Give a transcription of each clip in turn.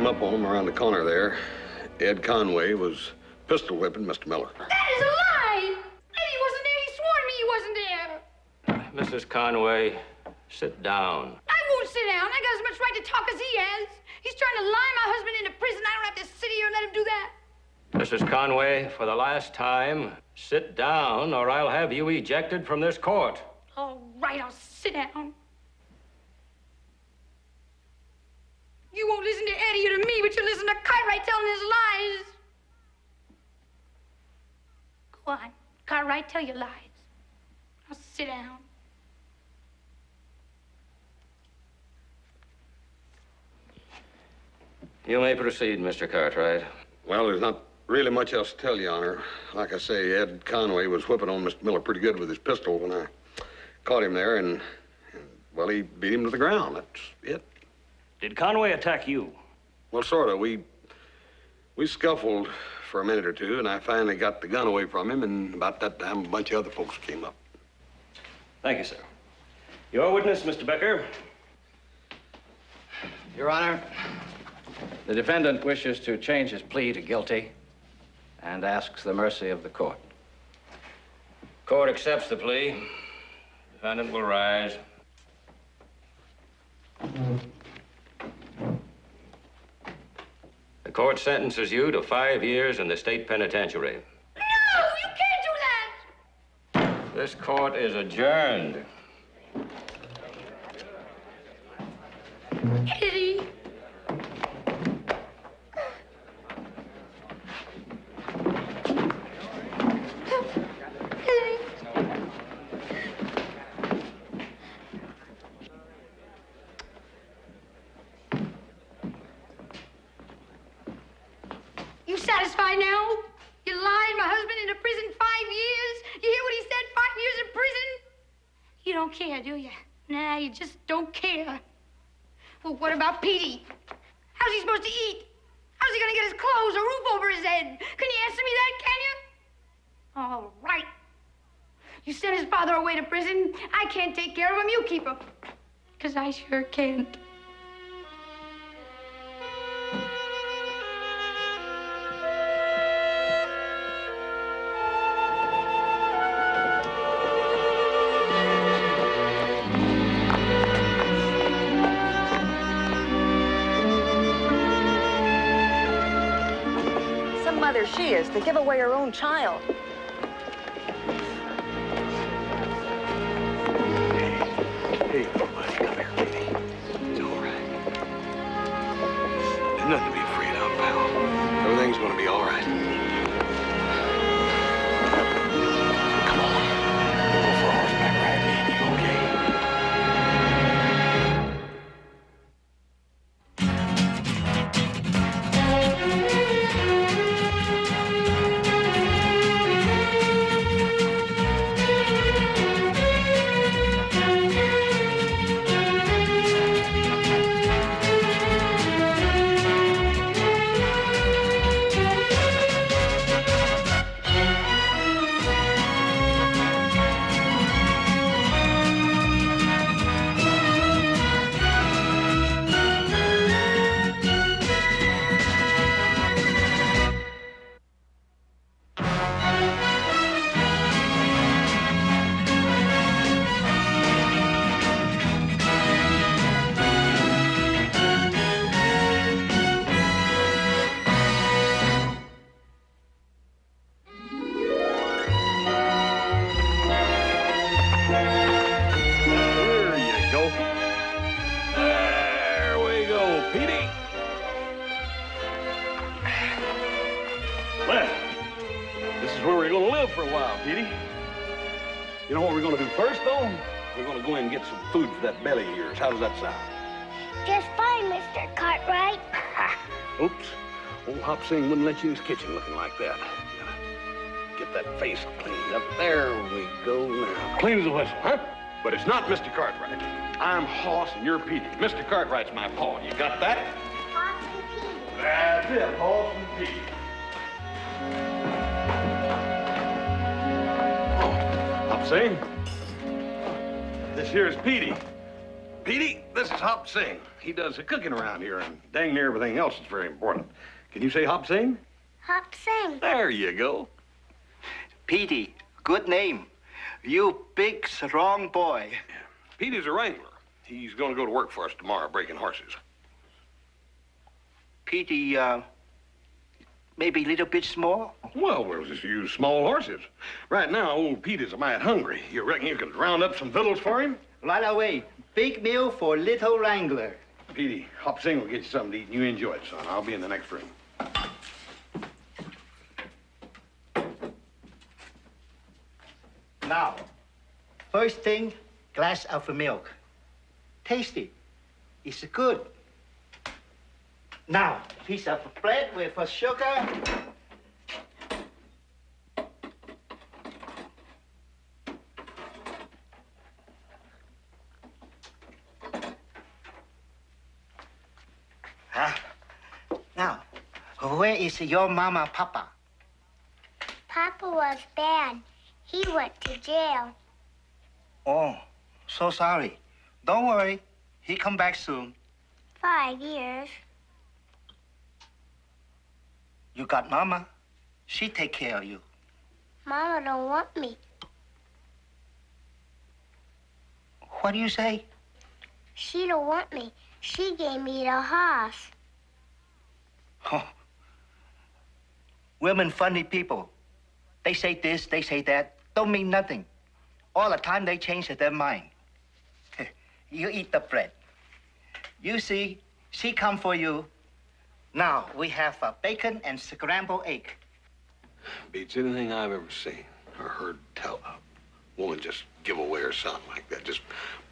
came up on him around the corner there. Ed Conway was pistol whipping Mr. Miller. That is a lie! Eddie wasn't there. He swore to me he wasn't there. Mrs. Conway, sit down. I won't sit down. I got as much right to talk as he has. He's trying to lie my husband into prison. I don't have to sit here and let him do that. Mrs. Conway, for the last time, sit down or I'll have you ejected from this court. All right, I'll sit down. You won't listen to Eddie or to me, but you listen to Cartwright telling his lies. Go on, Cartwright, tell your lies. I'll sit down. You may proceed, Mr. Cartwright. Well, there's not really much else to tell you, Honor. Like I say, Ed Conway was whipping on Mr. Miller pretty good with his pistol when I caught him there, and well, he beat him to the ground. That's it. Did Conway attack you? Well, sort of. We scuffled for a minute or two, and I finally got the gun away from him, and about that time, a bunch of other folks came up. Thank you, sir. Your witness, Mr. Becker. Your Honor, the defendant wishes to change his plea to guilty and asks the mercy of the court. Court accepts the plea. Defendant will rise. The court sentences you to 5 years in the state penitentiary. No, you can't do that! This court is adjourned. Eddie. You satisfied now? You lied my husband into prison 5 years? You hear what he said? 5 years in prison? You don't care, do you? Nah, you just don't care. Well, what about Petey? How's he supposed to eat? How's he gonna get his clothes, a roof over his head? Can you answer me that, can you? All right. You sent his father away to prison. I can't take care of him. You keep him. 'Cause I sure can't. Mother she is to give away her own child. Hey, buddy, come here, baby. It's all right. There's nothing to be afraid of, pal. Everything's gonna be all right. Come on. We'll go for a horseback ride, me and you, okay? How does that sound? Just fine, Mr. Cartwright. Oops. Old Hop Sing wouldn't let you in his kitchen looking like that. Get that face cleaned up. There we go now. Clean as a whistle, huh? But it's not Mr. Cartwright. I'm Hoss and you're Petey. Mr. Cartwright's my paw. You got that? Hoss and Petey. That's it, Hoss and Petey. Oh, Hop Sing. This here's Petey. Petey, this is Hop Sing. He does the cooking around here, and dang near everything else is very important. Can you say Hop Sing? Hop Sing. There you go. Petey, good name. You big, strong boy. Petey's a wrangler. He's going to go to work for us tomorrow, breaking horses. Petey, maybe a little bit small? Well, we'll just use small horses. Right now, old Pete is a mite hungry. You reckon you can round up some victuals for him? Right away. Big meal for little wrangler. Petey, Hop Sing will get you something to eat, and you enjoy it, son. I'll be in the next room. Now, first thing, glass of milk. Tasty. It's good. Now, piece of bread with sugar. Now, where is your mama, Papa? Papa was bad. He went to jail. Oh, so sorry. Don't worry. He come back soon. 5 years. You got Mama. She take care of you. Mama don't want me. What do you say? She don't want me. She gave me the horse. Oh. Women funny people. They say this, they say that. Don't mean nothing. All the time they change their mind. You eat the bread. You see, she come for you. Now, we have bacon and scrambled egg. Beats anything I've ever seen or heard tell of. Woman just give away her son like that. Just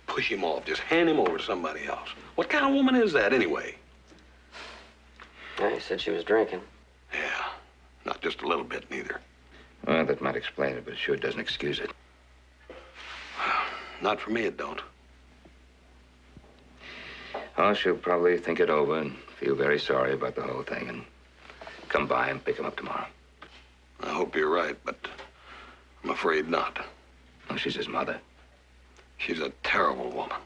push him off. Just hand him over to somebody else. What kind of woman is that, anyway? Yeah, he said she was drinking. Yeah, not just a little bit, neither. Well, that might explain it, but it sure doesn't excuse it. Not for me, it don't. Oh, she'll probably think it over and feel very sorry about the whole thing and come by and pick him up tomorrow. I hope you're right, but I'm afraid not. Oh, she's his mother. She's a terrible woman.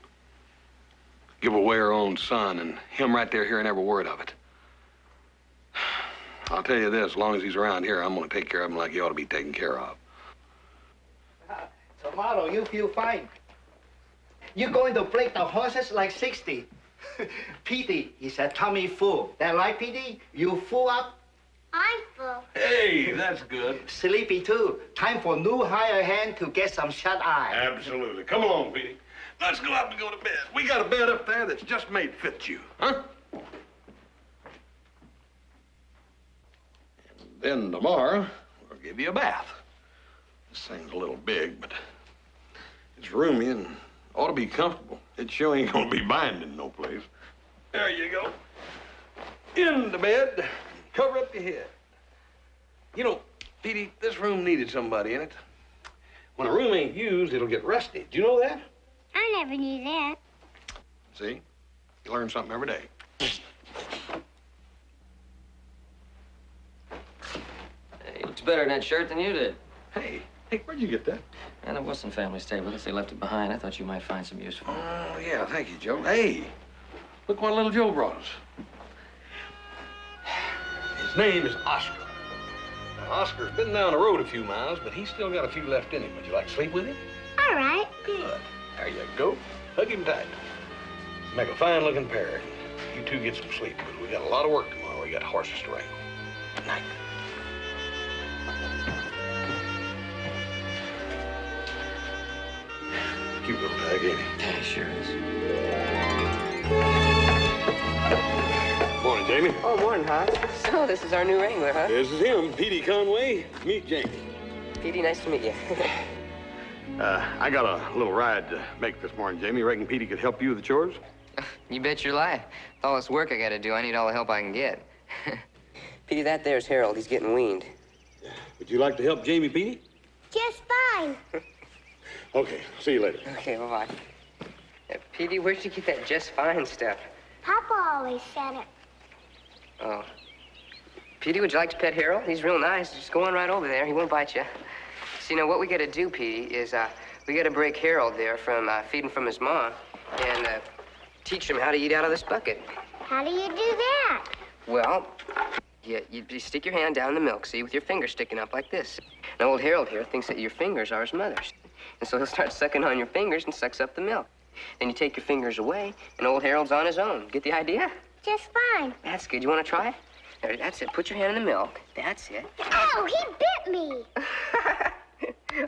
Give away her own son, and him right there hearing every word of it. I'll tell you this, as long as he's around here, I'm going to take care of him like he ought to be taken care of. Tomorrow, you feel fine. You're going to break the horses like 60. Petey is a tummy full. That right, Petey? You full up? I'm full. Hey, that's good. Sleepy, too. Time for new higher hand to get some shut-eye. Absolutely. Come along, Petey. Let's go out and go to bed. We got a bed up there that's just made fit you, huh? And then tomorrow, we'll give you a bath. This thing's a little big, but it's roomy and ought to be comfortable. It sure ain't gonna be binding no place. There you go. In the bed, cover up your head. You know, Petey, this room needed somebody in it. When a room ain't used, it'll get rusty. Do you know that? I never knew that. See? You learn something every day. Hey, he looks better in that shirt than you did. Hey, where'd you get that? And the Wilson family stayed with us. They left it behind. I thought you might find some use for it. Oh, yeah, thank you, Joe. Hey, look what little Joe brought us. His name is Oscar. Now, Oscar's been down the road a few miles, but he's still got a few left in him. Would you like to sleep with him? All right. Good. There you go. Hug him tight. Make a fine-looking pair. You two get some sleep, because we got a lot of work tomorrow. We got horses to wrangle. Good night. Cute little tag, ain't he? Yeah, he sure is. Morning, Jamie. Oh, morning, Hans. So, this is our new wrangler, huh? This is him, Petey Conway. Meet Jamie. Petey, nice to meet you. I got a little ride to make this morning, Jamie. Reckon Petey could help you with the chores? You bet your life. With all this work I gotta do, I need all the help I can get. Petey, that there's Harold. He's getting weaned. Would you like to help Jamie, Petey? Just fine. Okay, see you later. Okay, bye-bye. Petey, where'd you get that just fine stuff? Papa always said it. Oh. Petey, would you like to pet Harold? He's real nice. Just go on right over there. He won't bite you. See, now, what we gotta do, Petey, is we gotta break Harold there from feeding from his mom. And teach him how to eat out of this bucket. How do you do that? Well, you stick your hand down in the milk, see, with your finger sticking up like this. And old Harold here thinks that your fingers are his mother's. And so he'll start sucking on your fingers and sucks up the milk. Then you take your fingers away, and old Harold's on his own. Get the idea? Just fine. That's good. You want to try it? There, that's it. Put your hand in the milk. That's it. Oh, he bit me.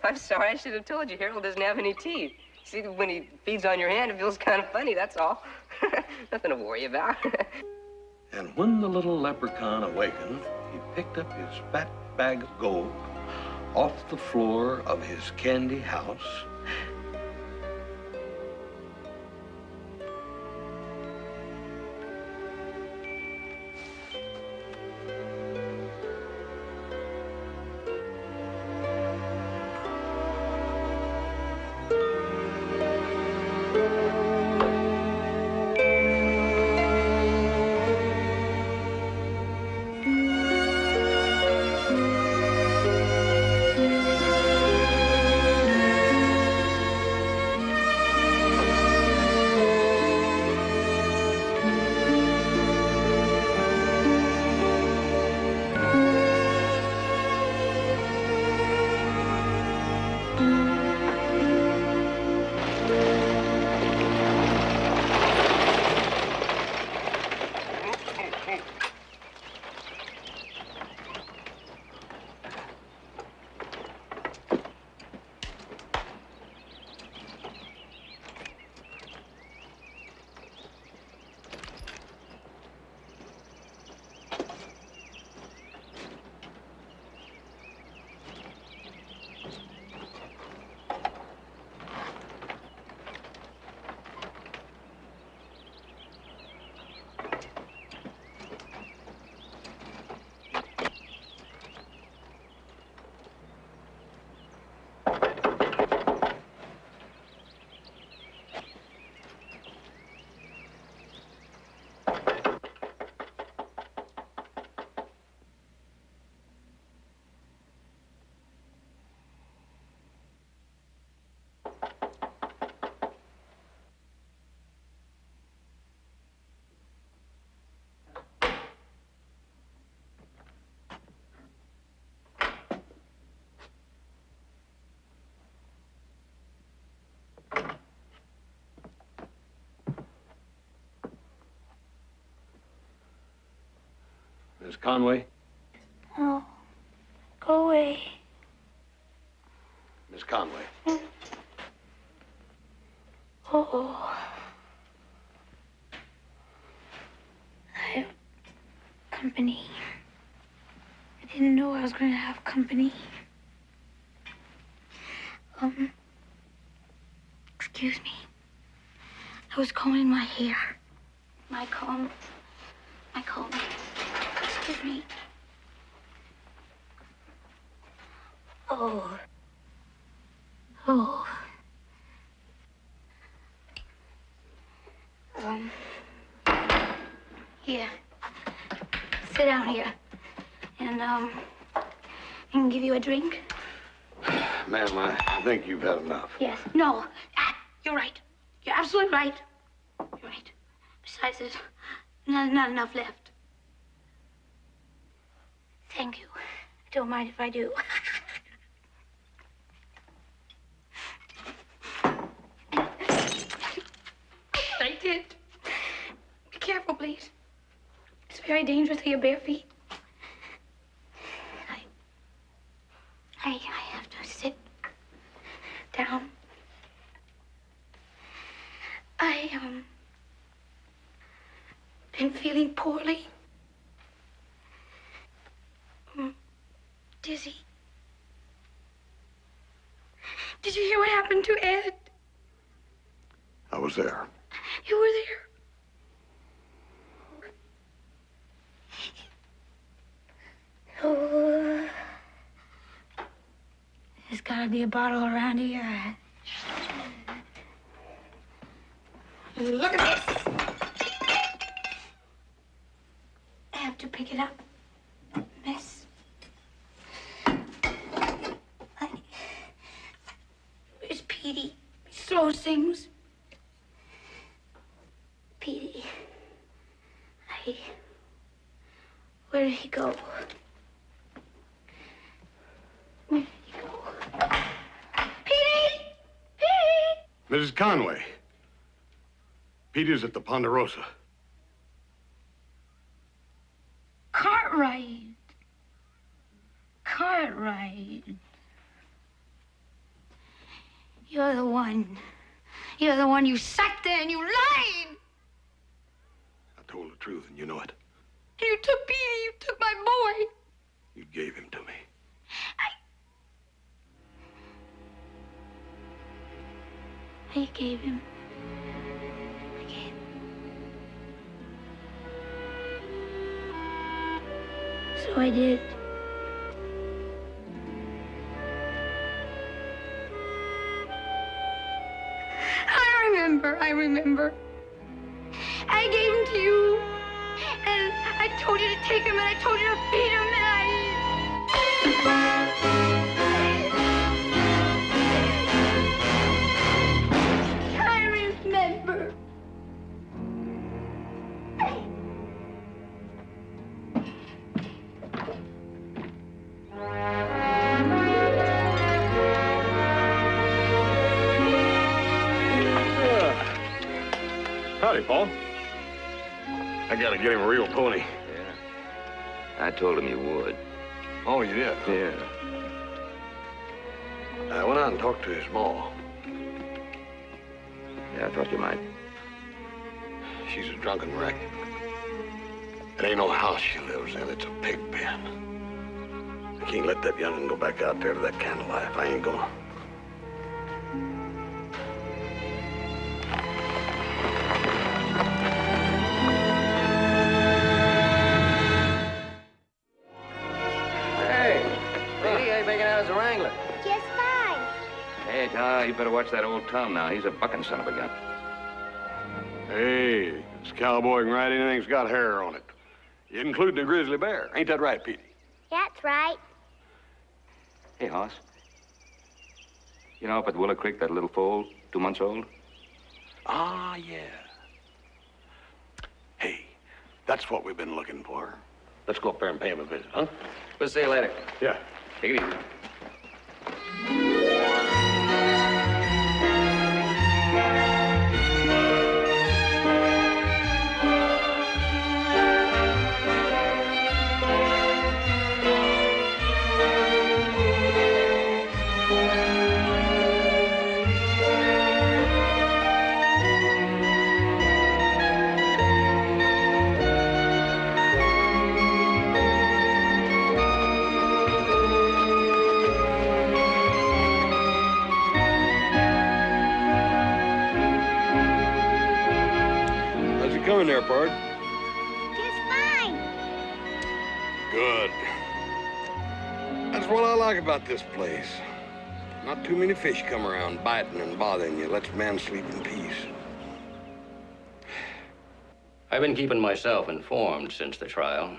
I'm sorry. I should have told you. Harold doesn't have any teeth. See, when he feeds on your hand, it feels kind of funny, that's all. Nothing to worry about. And when the little leprechaun awakened, he picked up his fat bag of gold off the floor of his candy house. Miss Conway? No. Go away. Miss Conway. Oh. I have company. I didn't know I was going to have company. Excuse me. I was combing my hair. My comb. Excuse me. Oh. Here. Sit down here. And, I can give you a drink. Ma'am, I think you've had enough. Yes. No. You're right. You're absolutely right. You're right. Besides, there's not enough left. Thank you. I don't mind if I do. I did. Be careful, please. It's very dangerous to your bare feet. I have to sit down. Been feeling poorly. Dizzy. Did you hear what happened to Ed? I was there. You were there? Oh. There's gotta be a bottle around here. Look at this. I have to pick it up. Miss. Where's Petey? He slows things. Conway. Where did he go? Where did he go? Petey! Petey! Mrs. Conway. Peter's at the Ponderosa. Cartwright. Cartwright. You're the one. You're the one. You sat there and you lied. I told the truth, and you know it. You took Petey. You took my boy. You gave him to me. I gave him. I gave him. So I did. I remember. I gave him to you, and I told you to take him, and I told you to feed him, and I remember. Howdy, Paul. I gotta get him a real pony. Yeah. I told him you would. Oh, you did? Yeah. I went out and talked to his ma. Yeah, I thought you might. She's a drunken wreck. It ain't no house she lives in. It's a pig pen. I can't let that young'un go back out there to that kind of life. I ain't gonna. Hey, you better watch that old Tom now. He's a bucking son of a gun. Hey, this cowboy can ride anything that's got hair on it. Including a grizzly bear. Ain't that right, Petey? That's right. Hey, Hoss. You know up at Willow Creek, that little foal, 2 months old? Ah, yeah. Hey, that's what we've been looking for. Let's go up there and pay him a visit, huh? We'll see you later. Yeah. Take it easy. Coming there, Pard. Just fine. Good. That's what I like about this place. Not too many fish come around biting and bothering you. Lets men sleep in peace. I've been keeping myself informed since the trial.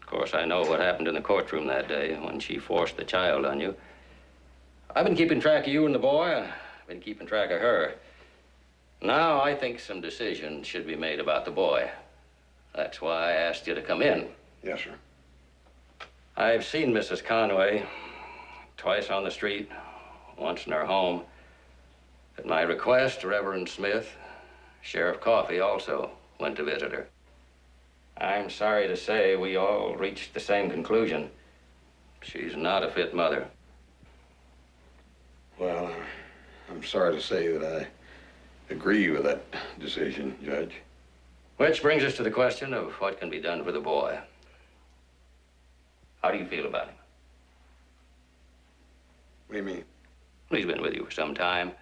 Of course, I know what happened in the courtroom that day when she forced the child on you. I've been keeping track of you and the boy. I've been keeping track of her. Now, I think some decisions should be made about the boy. That's why I asked you to come in. Yes, sir. I've seen Mrs. Conway twice on the street, once in her home. At my request, Reverend Smith, Sheriff Coffey also went to visit her. I'm sorry to say we all reached the same conclusion. She's not a fit mother. Well, I'm sorry to say that I agree with that decision, Judge. Which brings us to the question of what can be done for the boy. How do you feel about him? What do you mean? Well, he's been with you for some time.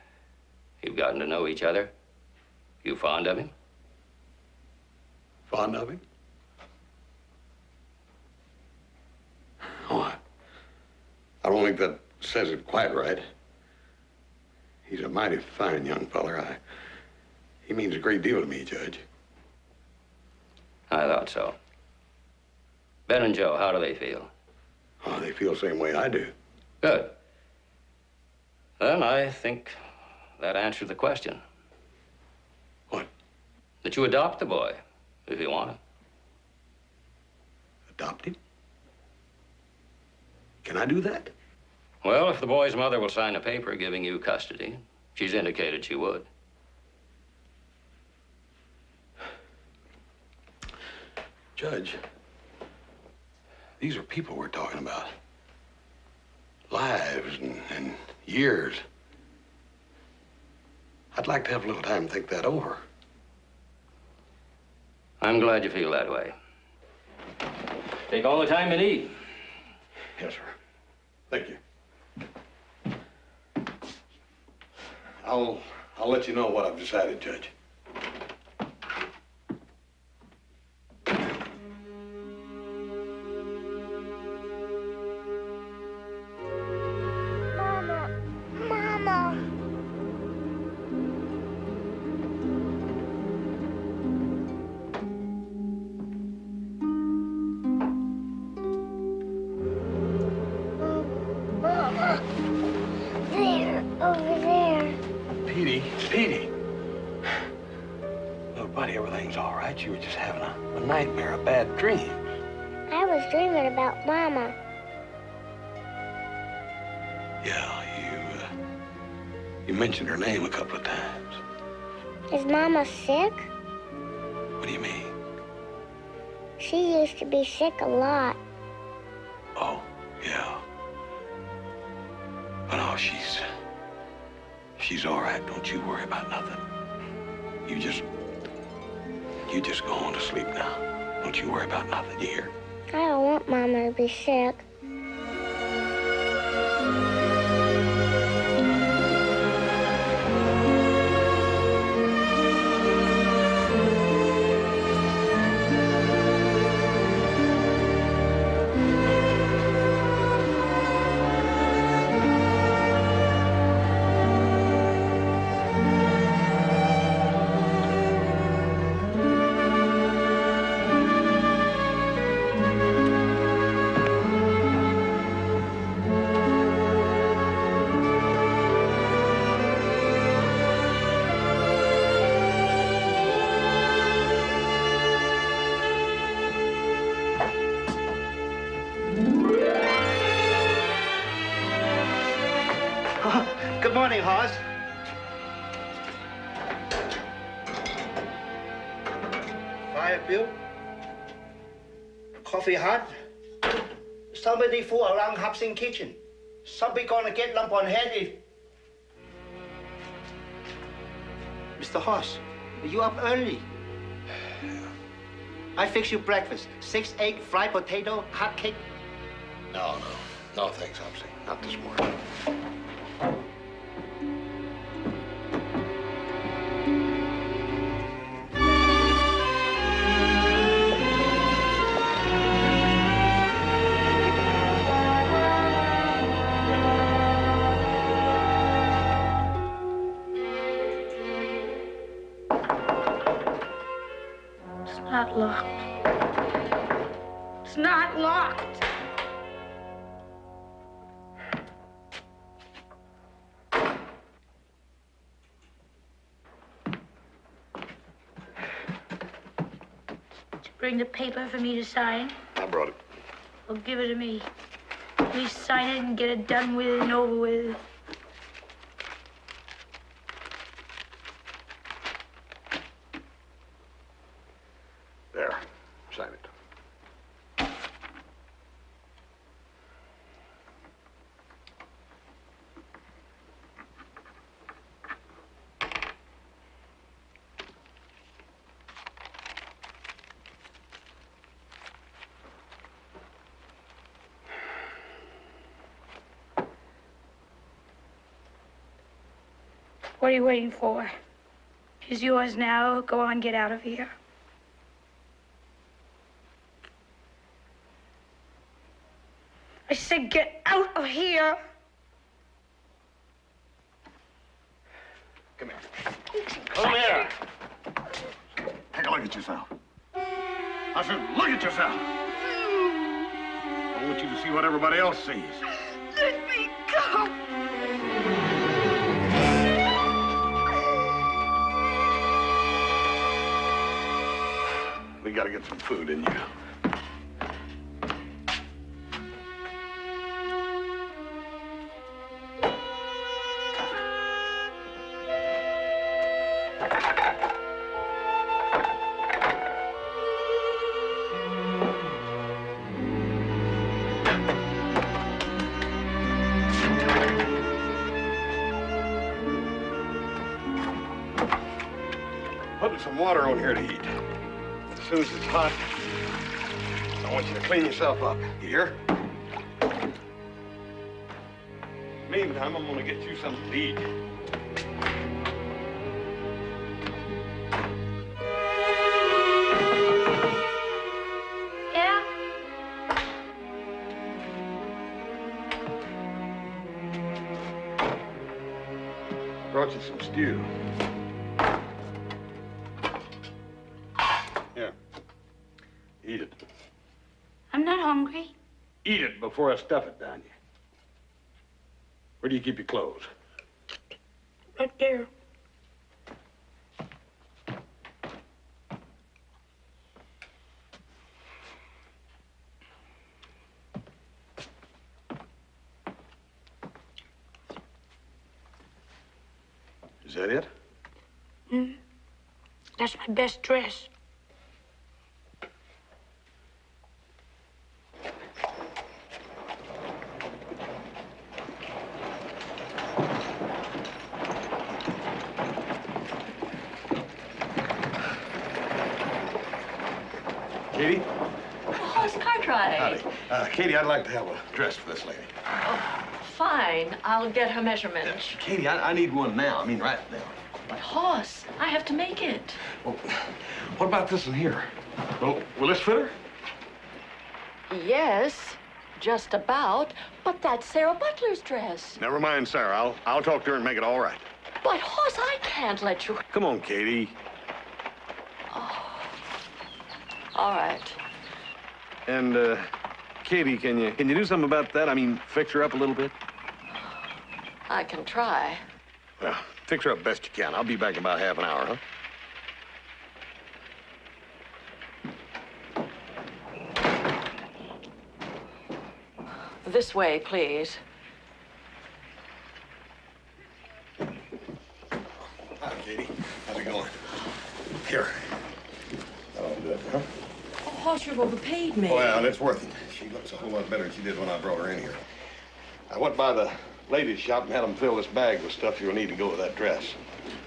You've gotten to know each other. You fond of him? Fond of him? Oh, I don't think that says it quite right. He's a mighty fine young feller. He means a great deal to me, Judge. I thought so. Ben and Joe, how do they feel? Oh, they feel the same way I do. Good. Then I think that answers the question. What? That you adopt the boy, if you want to. adopt him? Can I do that? Well, if the boy's mother will sign a paper giving you custody, she's indicated she would. Judge, these are people we're talking about. Lives and years. I'd like to have a little time to think that over. I'm glad you feel that way. Take all the time you need. Yes, sir. Thank you. I'll let you know what I've decided, Judge. You were just having a nightmare, a bad dream. I was dreaming about Mama. Yeah, you mentioned her name a couple of times. Is Mama sick? What do you mean? She used to be sick a lot. Oh, yeah. But no, she's all right. Don't you worry about nothing. You just go on to sleep now. Don't you worry about nothing, you hear? I don't want Mama to be sick. Good morning, Hoss. Fire built. Coffee hot. Somebody fool around Hawkins' kitchen. Somebody gonna get lump on head if... Mr. Hoss, you up early? I fix you breakfast. 6 egg, fried potato, hot cake. No, thanks, Hopsy. Not this morning. Not locked. It's not locked. Did you bring the paper for me to sign? I brought it. Well, give it to me. Please sign it and get it done with and over with. There. Sign it. What are you waiting for? He's yours now. Go on, get out of here. I said get out of here. Come here. Come here. Take a look at yourself. I said, look at yourself. I want you to see what everybody else sees. Let me go. We gotta get some food in you. putting some water on here to heat. As soon as it's hot, I want you to clean yourself up. You hear? Meantime, I'm gonna get you something to eat. Yeah? Brought you some stew. Here. Eat it. I'm not hungry. Eat it before I stuff it down you. Where do you keep your clothes? Right there. Is that it? That's my best dress. Katie? Oh, it's Cartwright. Howdy. Katie, I'd like to have a dress for this lady. Oh, fine. I'll get her measurement. Katie, I need one now. I mean, right now. But, Hoss, I have to make it. Well, what about this one here? Will this fit her? Yes, just about. But that's Sarah Butler's dress. Never mind, Sarah. I'll talk to her and make it all right. But, Hoss, I can't let you... Come on, Katie. Oh. All right. And, Katie, can you do something about that? I mean, fix her up a little bit? I can try. Well, fix her up best you can. I'll be back in about half an hour, huh? This way, please. Hi, Katie. How's it going? Here. That'll do it, huh? Oh, Hoss, you've overpaid me. Well, it's worth it. She looks a whole lot better than she did when I brought her in here. I went by the ladies' shop and had them fill this bag with stuff you'll need to go with that dress.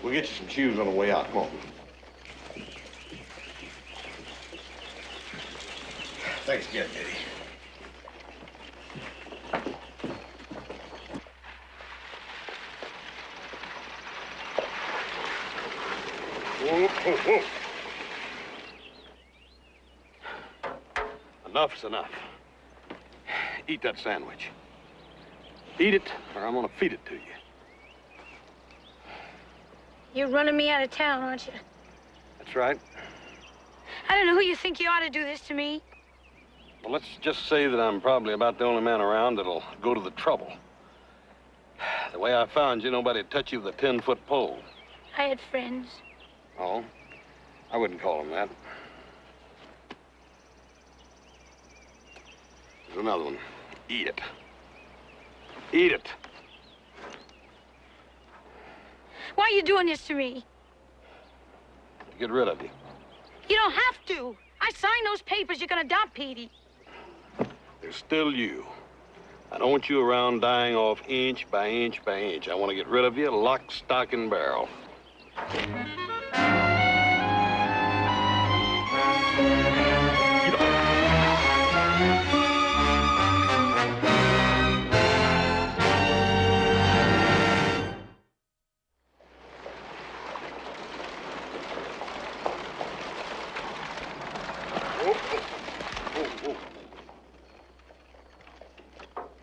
We'll get you some shoes on the way out. Come on. Thanks again, Katie. Whoa, whoa, whoa. Enough's enough. Eat that sandwich. Eat it, or I'm gonna feed it to you. You're running me out of town, aren't you? That's right. I don't know who you think you ought to do this to me. Well, let's just say that I'm probably about the only man around that'll go to the trouble. The way I found you, nobody'd touch you with a 10-foot pole. I had friends. Oh? I wouldn't call them that. There's another one. Eat it. Eat it. Why are you doing this to me? To get rid of you. You don't have to. I signed those papers. You can adopt Petey. There's still you. I don't want you around dying off inch by inch by inch. I want to get rid of you lock, stock, and barrel.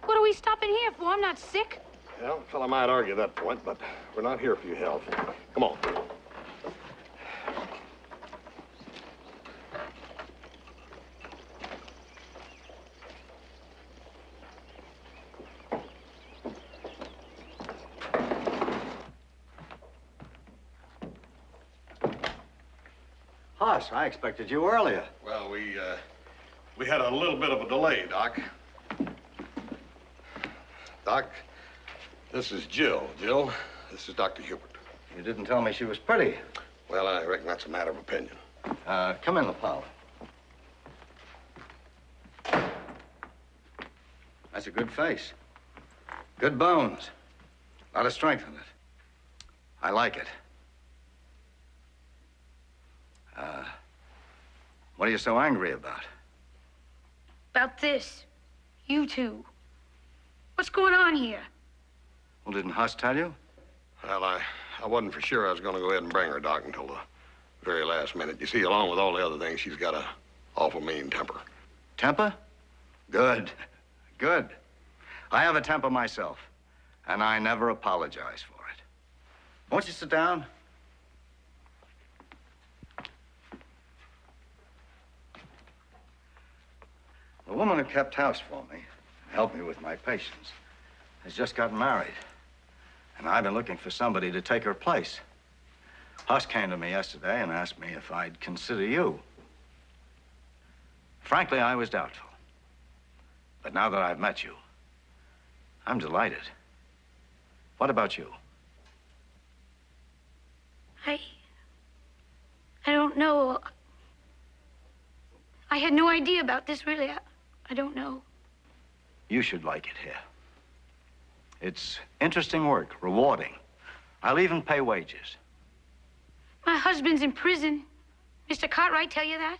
What are we stopping here for? I'm not sick. Well, a fella might argue that point, but we're not here for your health. Come on. Hoss, I expected you earlier. Well, we had a little bit of a delay, Doc. Doc, this is Jill. Jill, this is Dr. Hubert. You didn't tell me she was pretty. Well, I reckon that's a matter of opinion. Come in the parlor. That's a good face. Good bones. A lot of strength in it. I like it. What are you so angry about? About this. You two. What's going on here? Well, didn't Huss tell you? Well, I wasn't for sure I was going to go ahead and bring her, Doc, until the very last minute. You see, along with all the other things, she's got a awful mean temper. Temper? Good. Good. I have a temper myself, and I never apologize for it. Won't you sit down? The woman who kept house for me, helped me with my patients, has just gotten married. And I've been looking for somebody to take her place. Huss came to me yesterday and asked me if I'd consider you. Frankly, I was doubtful. But now that I've met you, I'm delighted. What about you? I don't know. I had no idea about this, really. I don't know. You should like it here. It's interesting work, rewarding. I'll even pay wages. My husband's in prison. Mr. Cartwright tell you that?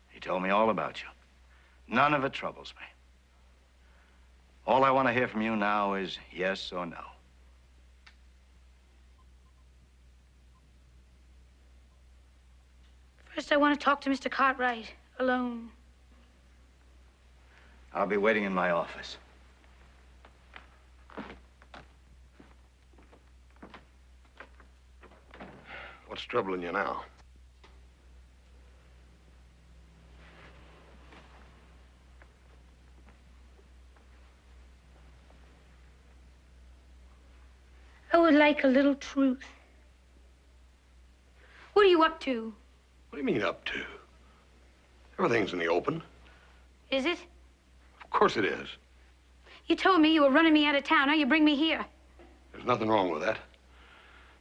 He told me all about you. None of it troubles me. All I want to hear from you now is yes or no. First, I want to talk to Mr. Cartwright alone. I'll be waiting in my office. What's troubling you now? I would like a little truth. What are you up to? What do you mean, up to? Everything's in the open. Is it? Of course it is. You told me you were running me out of town. Now you bring me here. There's nothing wrong with that.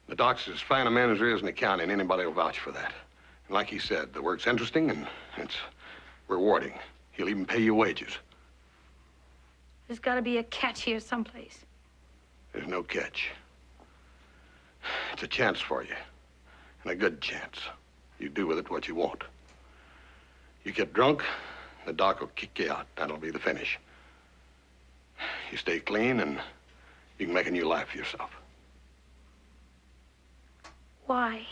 The doc's as fine a man as there is in the county, and anybody will vouch for that. And like he said, the work's interesting and it's rewarding. He'll even pay you wages. There's got to be a catch here someplace. There's no catch. It's a chance for you, and a good chance. You do with it what you want. You get drunk, the doc will kick you out. That'll be the finish. You stay clean, and you can make a new life for yourself. Why?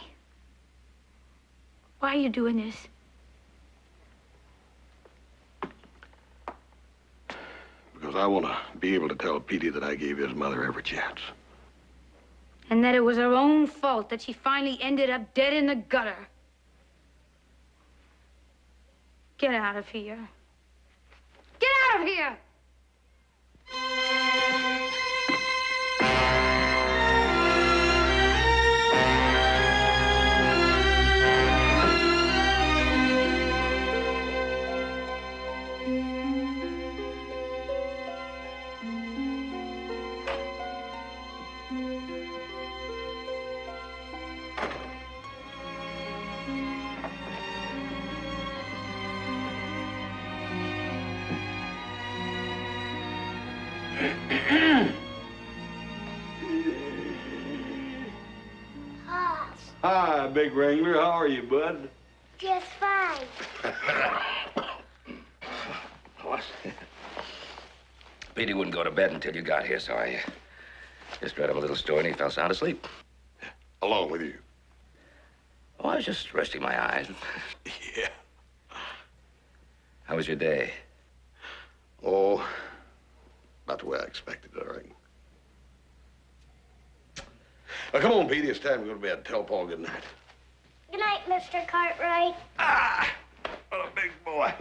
Why are you doing this? Because I want to be able to tell Petey that I gave his mother every chance. And that it was her own fault that she finally ended up dead in the gutter. Get out of here. Get out of here! Hi, Big Wrangler. How are you, bud? Just fine. What? Petey wouldn't go to bed until you got here, so I just read him a little story and he fell sound asleep. Along with you. Oh, I was just resting my eyes. Yeah. How was your day? Oh, about the way I expected it, I reckon. Now, come on, Petey. It's time to go to bed. Tell Paul good night. Good night, Mr. Cartwright. Ah! What a big boy.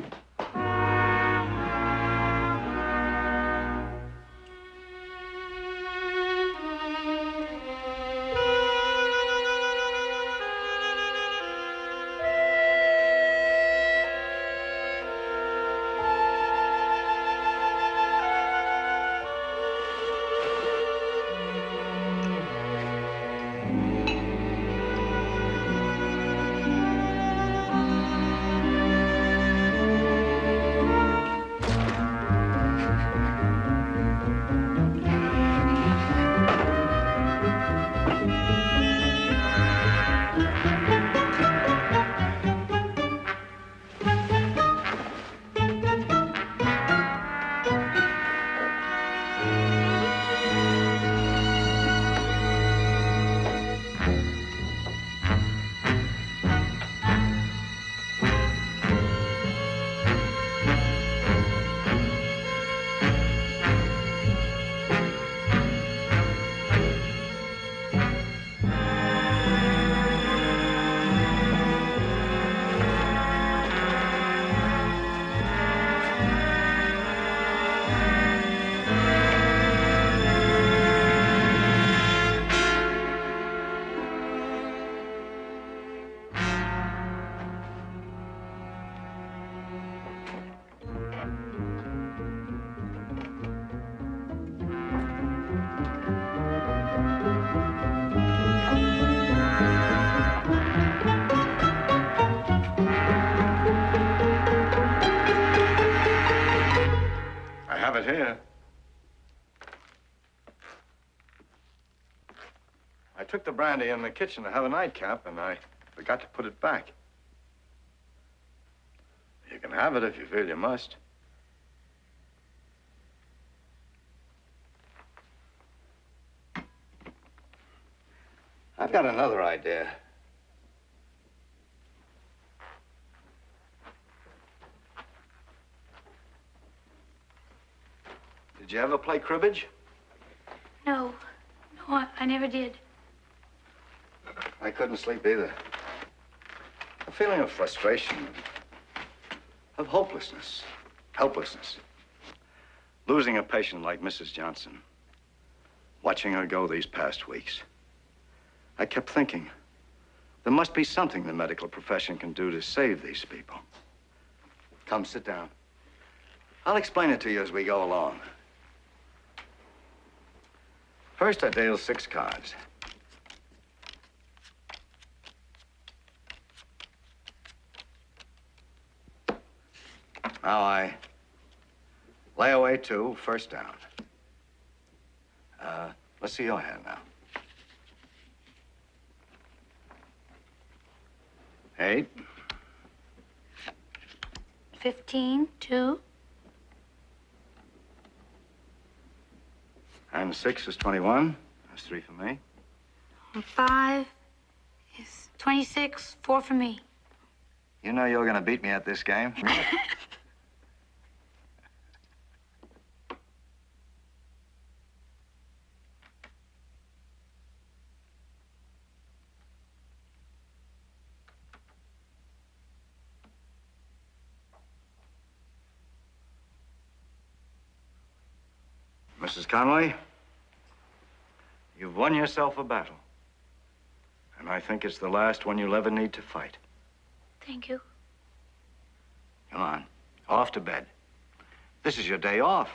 here. I took the brandy in the kitchen to have a nightcap, and I forgot to put it back. You can have it if you feel you must. I've got another idea. Did you ever play cribbage? No. No, I never did. I couldn't sleep either. A feeling of frustration, of hopelessness, helplessness. Losing a patient like Mrs. Johnson, watching her go these past weeks. I kept thinking, there must be something the medical profession can do to save these people. Come, sit down. I'll explain it to you as we go along. First, I deal 6 cards. Now I lay away 2, first down. Let's see your hand now. 8. 15, 2. And 6 is 21. That's 3 for me. 5 is 26, 4 for me. You know you're gonna beat me at this game. Mrs. Conway, you've won yourself a battle. And I think it's the last one you'll ever need to fight. Thank you. Come on, off to bed. This is your day off.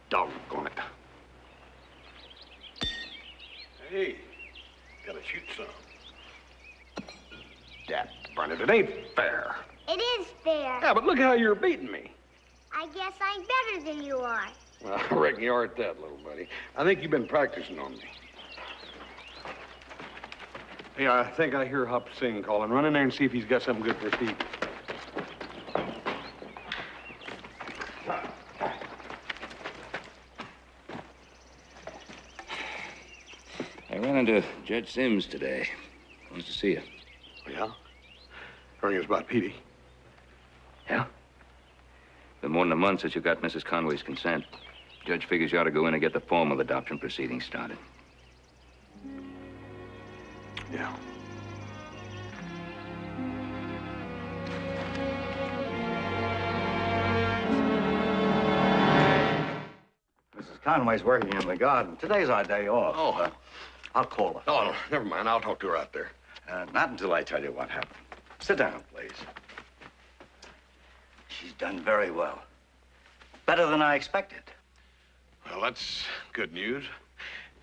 Doggone it. Hey, gotta shoot some. Dad, Bernard, it ain't fair. It is fair. Yeah, but look how you're beating me. I guess I'm better than you are. Well, I reckon you aren't that, little buddy. I think you've been practicing on me. Hey, I think I hear Hop Singh calling. Run in there and see if he's got something good for Steve. I ran into Judge Sims today. Wants to see you. Oh, yeah? I reckon it's about Petey. Yeah? Been more than a month since you got Mrs. Conway's consent. Judge figures you ought to go in and get the formal adoption proceedings started. Yeah. Mrs. Conway's working in the garden. Today's our day off. Oh. I'll call her. Oh, no, never mind. I'll talk to her out there. Not until I tell you what happened. Sit down, please. She's done very well. Better than I expected. Well, that's good news.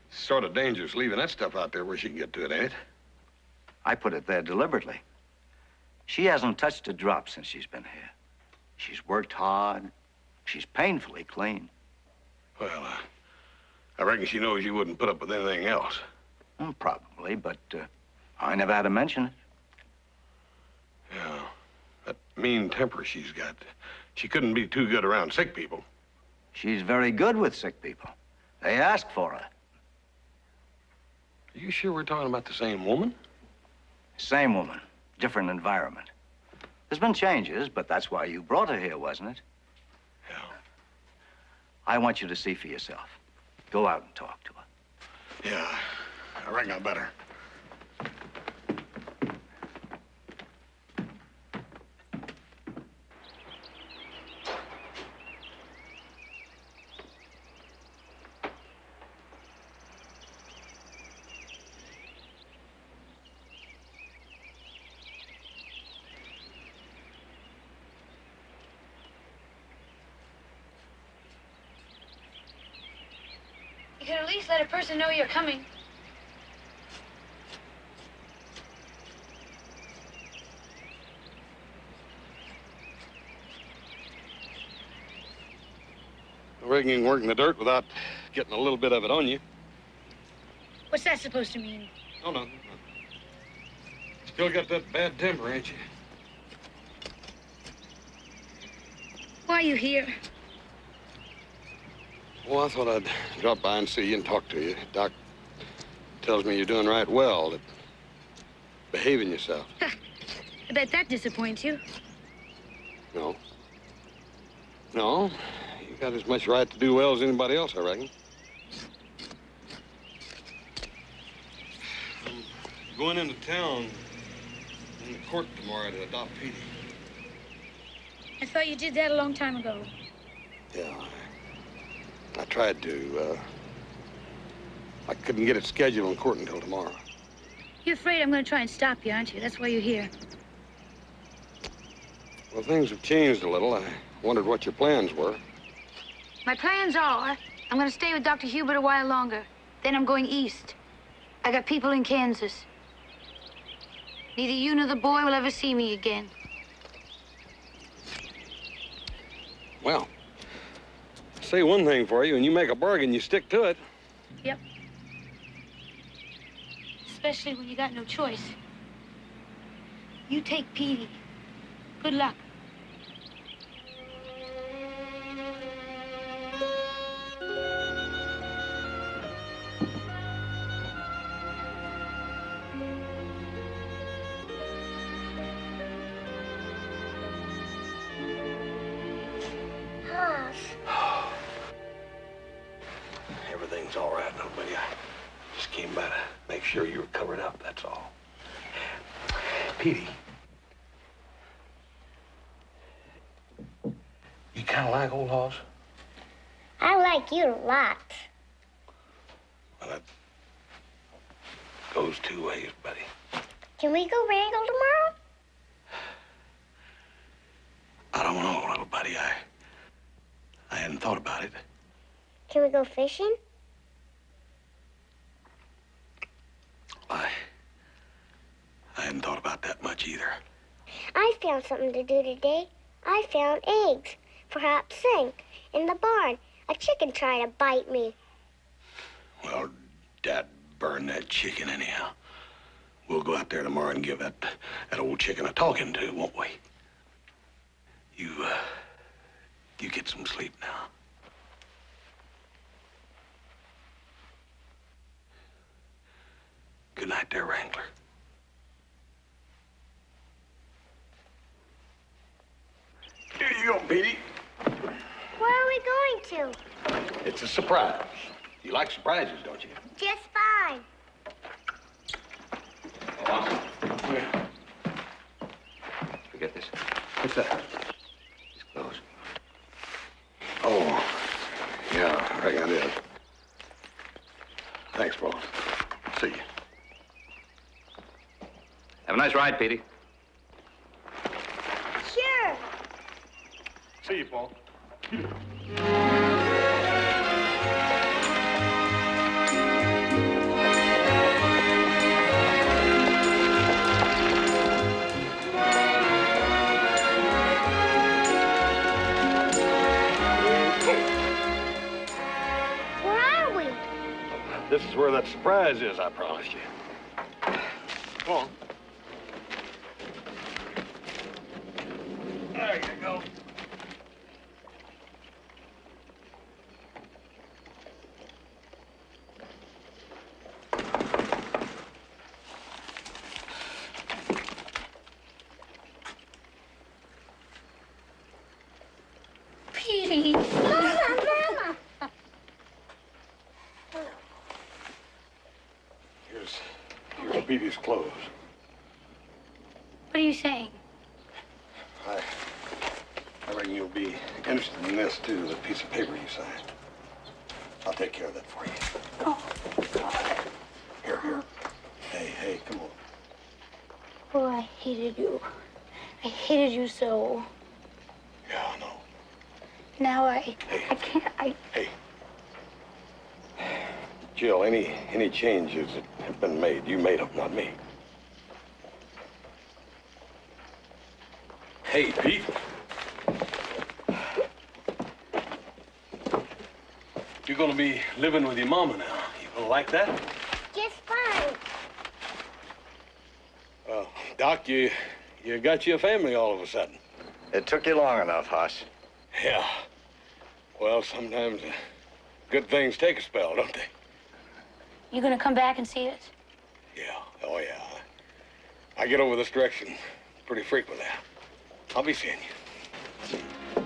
Sort of dangerous leaving that stuff out there where she can get to it, ain't it? I put it there deliberately. She hasn't touched a drop since she's been here. She's worked hard. She's painfully clean. Well, I reckon she knows you wouldn't put up with anything else. Probably, but I never had to mention it. Yeah, that mean temper she's got. She couldn't be too good around sick people. She's very good with sick people. They ask for her. Are you sure we're talking about the same woman? Same woman, different environment. There's been changes, but that's why you brought her here, wasn't it? Yeah. I want you to see for yourself. Go out and talk to her. Yeah, I reckon I better. You could at least let a person know you're coming. figuring you can work in the dirt without getting a little bit of it on you. What's that supposed to mean? Oh, nothing. Still got that bad temper, ain't you? Why are you here? Well, I thought I'd drop by and see you and talk to you. Doc tells me you're doing right well, that behaving yourself. I bet that disappoints you. No. No, you got as much right to do well as anybody else, I reckon. I'm going into town in the court tomorrow to adopt Petey. I thought you did that a long time ago. Yeah, I tried to. I couldn't get it scheduled in court until tomorrow. You're afraid I'm going to try and stop you, aren't you? That's why you're here. Well, things have changed a little. I wondered what your plans were. My plans are, I'm going to stay with Dr. Hubert a while longer. Then I'm going east. I got people in Kansas. Neither you nor the boy will ever see me again. Well, I'll say one thing for you. When you make a bargain, you stick to it. Yep. Especially when you got no choice. You take Petey. Good luck. Everything's all right, nobody. I just came by to make sure you were covered up, that's all. Petey. You kind of like old Hoss? I like you a lot. Well, that goes two ways, buddy. Can we go wrangle tomorrow? I don't know, little buddy. I hadn't thought about it. Can we go fishing? I hadn't thought about that much either. I found something to do today. I found eggs for Hop Sing in the barn. A chicken tried to bite me. Well, Dad burned that chicken anyhow. We'll go out there tomorrow and give that old chicken a talking to, won't we? You get some sleep now. Good night there, Wrangler. Here you go, Petey. Where are we going to? It's a surprise. You like surprises, don't you? Just fine. Forget this. What's that? These clothes. Oh, yeah, I reckon it is. Thanks, boss. See you. Have a nice ride, Petey. Sure. See you, Paul. Where are we? This is where that surprise is, I promised you. Come on. There you go. Petey. Mama. Here's Petey's clothes. What are you saying? I reckon you'll be interested in this, too, the piece of paper you signed. I'll take care of that for you. Oh. Here. Hey, come on. Oh, I hated you. I hated you so. Yeah, I know. Now I can't. Hey. Jill, any changes that have been made, you made them, not me. Hey, Pete. You're gonna be living with your mama now. You gonna like that? Just fine. Well, Doc, you got you a family all of a sudden. It took you long enough, Hoss. Yeah. Well, sometimes good things take a spell, don't they? You gonna come back and see us? Yeah. Oh, yeah. I get over this direction pretty frequently. I'll be seeing you.